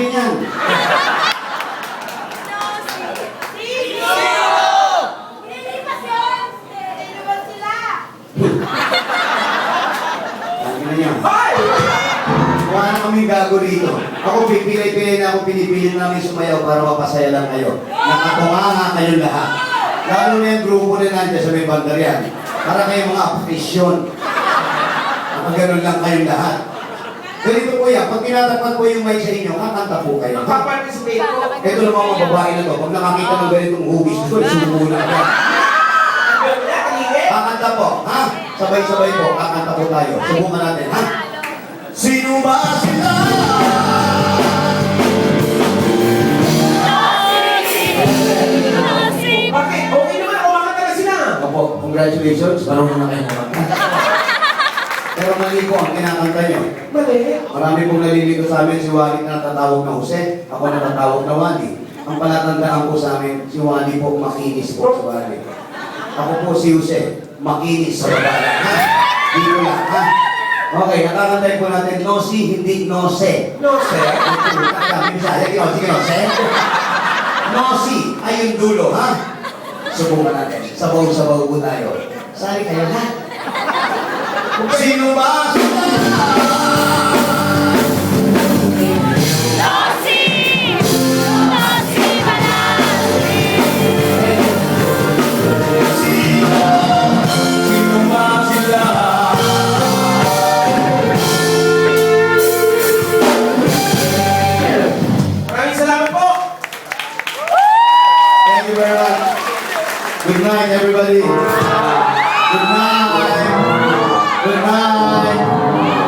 natin yan. Lagi na yan. Wala na kaming gago rito. Ako pipilay-pilay na ako, pinipilit namin sumayaw para mapasaya lang kayo. Nakatunganga kayong lahat. Lalo na yung grupo na nandiyan sa may bandar yan. Para kayong mga apetisyon. Ganun lang kayong lahat. Ganito po yan, pag tinatapat po yung mic sa inyo, kakanta po kayo. Magpaparticipate po. Ito naman mga babae na to, pag nakakita ng ganitong hugis, sumuko na ka. Kakanta po, ha? Sabay-sabay po, kakanta po tayo. Subukan natin, ha? Sino ba sila? Bakit? Okay naman, kumakanta na sila. Opo, congratulations. Marunong na kayo kumanta. Pero mali po ang kinakanta nyo. Mali. Marami pong nalilito sa amin si Wally na natatawag na Jose. Ako na natatawag na Wally. Ang palatandaan po sa amin, si Wally po makinis po si Wally. Ako po si Jose, makinis sa babae. Ha? Dito lang, ha? Okay, nakakantay po natin, Nosi, hindi Nose. No, sir. Sige, Nose. Nosi ay yung dulo, ha? Subukan natin. Sabaw-sabaw po tayo. Sali kayo, ha? Sino ba sila? Sino ba sila? Maraming salamat po. Thank you very much. Good night, everybody.